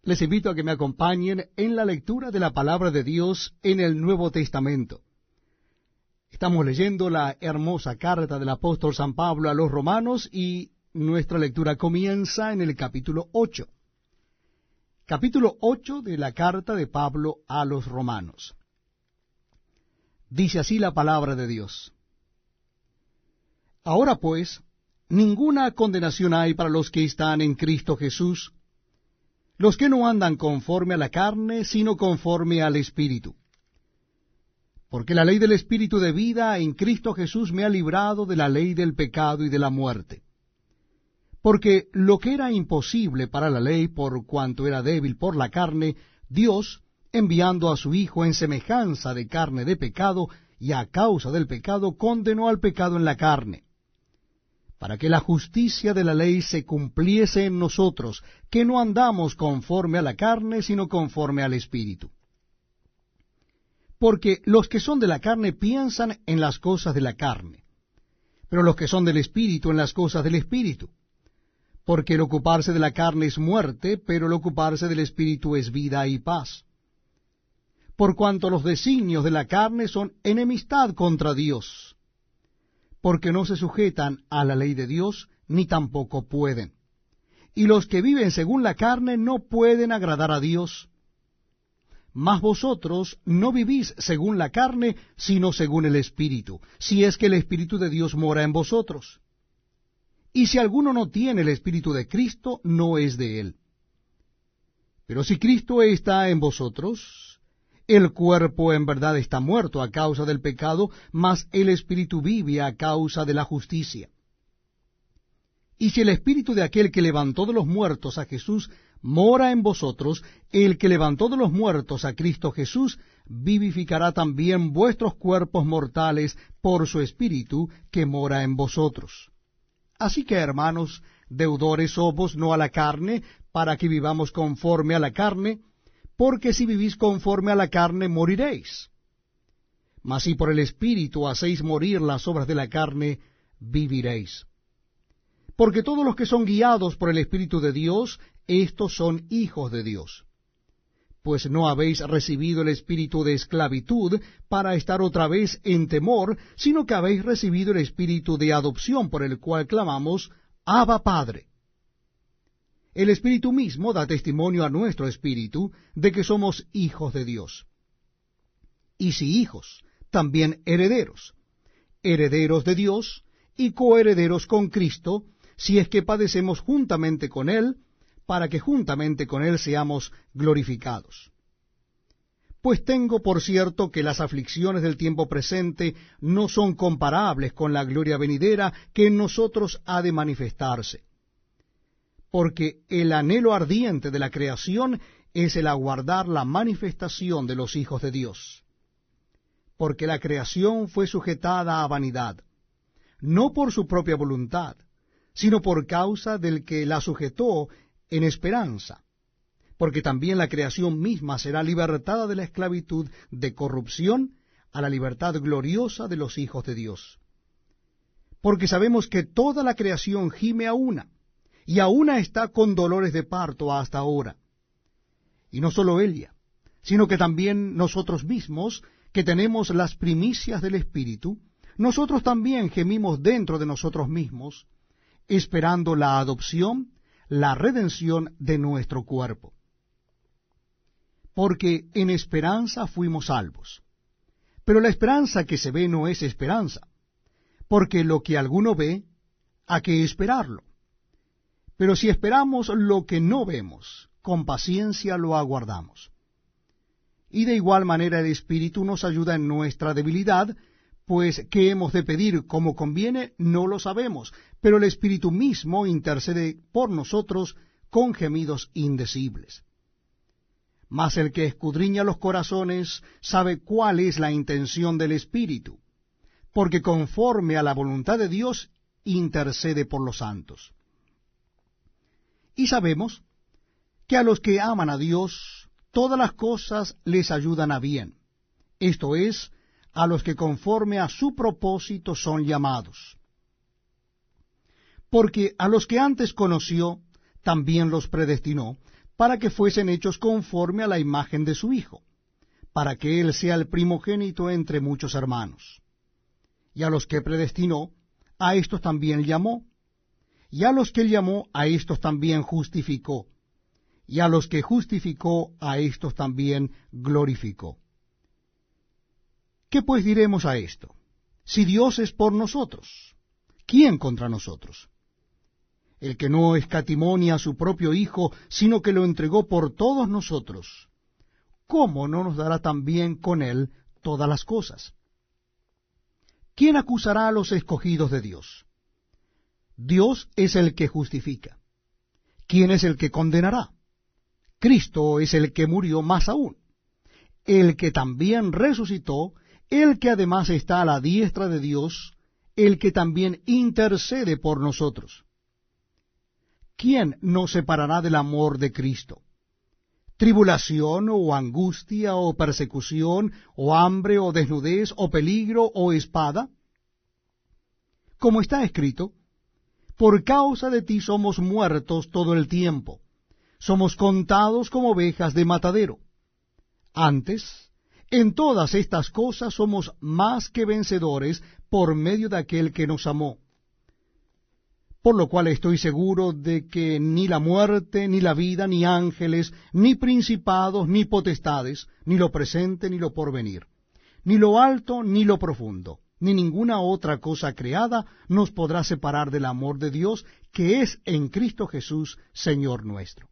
Les invito a que me acompañen en la lectura de la palabra de Dios en el Nuevo Testamento. Estamos leyendo la hermosa carta del apóstol San Pablo a los romanos y nuestra lectura comienza en el capítulo 8. Capítulo 8 de la carta de Pablo a los romanos. Dice así la palabra de Dios. Ahora pues, ninguna condenación hay para los que están en Cristo Jesús, los que no andan conforme a la carne, sino conforme al Espíritu. Porque la ley del Espíritu de vida en Cristo Jesús me ha librado de la ley del pecado y de la muerte. Porque lo que era imposible para la ley, por cuanto era débil por la carne, Dios, enviando a su Hijo en semejanza de carne de pecado, y a causa del pecado, condenó al pecado en la carne, para que la justicia de la ley se cumpliese en nosotros, que no andamos conforme a la carne, sino conforme al Espíritu. Porque los que son de la carne piensan en las cosas de la carne, pero los que son del Espíritu en las cosas del Espíritu. Porque el ocuparse de la carne es muerte, pero el ocuparse del Espíritu es vida y paz. Por cuanto los designios de la carne son enemistad contra Dios, porque no se sujetan a la ley de Dios, ni tampoco pueden. Y los que viven según la carne no pueden agradar a Dios. Mas vosotros no vivís según la carne, sino según el Espíritu, si es que el Espíritu de Dios mora en vosotros. Y si alguno no tiene el Espíritu de Cristo, no es de él. Pero si Cristo está en vosotros, el cuerpo en verdad está muerto a causa del pecado, mas el Espíritu vive a causa de la justicia. Y si el Espíritu de aquel que levantó de los muertos a Jesús mora en vosotros, el que levantó de los muertos a Cristo Jesús vivificará también vuestros cuerpos mortales por su Espíritu que mora en vosotros. Así que, hermanos, deudores somos no a la carne, para que vivamos conforme a la carne, porque si vivís conforme a la carne, moriréis. Mas si por el Espíritu hacéis morir las obras de la carne, viviréis. Porque todos los que son guiados por el Espíritu de Dios, estos son hijos de Dios. Pues no habéis recibido el espíritu de esclavitud para estar otra vez en temor, sino que habéis recibido el espíritu de adopción, por el cual clamamos, Abba Padre. El Espíritu mismo da testimonio a nuestro espíritu de que somos hijos de Dios. Y si hijos, también herederos, herederos de Dios y coherederos con Cristo, si es que padecemos juntamente con Él, para que juntamente con Él seamos glorificados. Pues tengo por cierto que las aflicciones del tiempo presente no son comparables con la gloria venidera que en nosotros ha de manifestarse. Porque el anhelo ardiente de la creación es el aguardar la manifestación de los hijos de Dios. Porque la creación fue sujetada a vanidad, no por su propia voluntad, sino por causa del que la sujetó en esperanza, porque también la creación misma será libertada de la esclavitud de corrupción a la libertad gloriosa de los hijos de Dios. Porque sabemos que toda la creación gime a una, y a una está con dolores de parto hasta ahora. Y no solo ella, sino que también nosotros mismos, que tenemos las primicias del Espíritu, nosotros también gemimos dentro de nosotros mismos, esperando la adopción, la redención de nuestro cuerpo. Porque en esperanza fuimos salvos. Pero la esperanza que se ve no es esperanza, porque lo que alguno ve, ¿a qué esperarlo? Pero si esperamos lo que no vemos, con paciencia lo aguardamos. Y de igual manera el Espíritu nos ayuda en nuestra debilidad, pues qué hemos de pedir como conviene no lo sabemos, pero el Espíritu mismo intercede por nosotros con gemidos indecibles. Mas el que escudriña los corazones sabe cuál es la intención del Espíritu, porque conforme a la voluntad de Dios intercede por los santos. Y sabemos que a los que aman a Dios, todas las cosas les ayudan a bien, esto es, a los que conforme a su propósito son llamados. Porque a los que antes conoció, también los predestinó, para que fuesen hechos conforme a la imagen de su Hijo, para que Él sea el primogénito entre muchos hermanos. Y a los que predestinó, a éstos también llamó, y a los que llamó, a éstos también justificó, y a los que justificó, a éstos también glorificó. ¿Qué pues diremos a esto? Si Dios es por nosotros, ¿quién contra nosotros? El que no escatimó ni a su propio Hijo, sino que lo entregó por todos nosotros, ¿cómo no nos dará también con él todas las cosas? ¿Quién acusará a los escogidos de Dios? Dios es el que justifica. ¿Quién es el que condenará? Cristo es el que murió, más aún, el que también resucitó, el que además está a la diestra de Dios, el que también intercede por nosotros. ¿Quién nos separará del amor de Cristo? ¿Tribulación, o angustia, o persecución, o hambre, o desnudez, o peligro, o espada? Como está escrito, por causa de ti somos muertos todo el tiempo, somos contados como ovejas de matadero. Antes, en todas estas cosas somos más que vencedores por medio de aquel que nos amó. Por lo cual estoy seguro de que ni la muerte, ni la vida, ni ángeles, ni principados, ni potestades, ni lo presente, ni lo porvenir, ni lo alto, ni lo profundo, ni ninguna otra cosa creada nos podrá separar del amor de Dios que es en Cristo Jesús, Señor nuestro.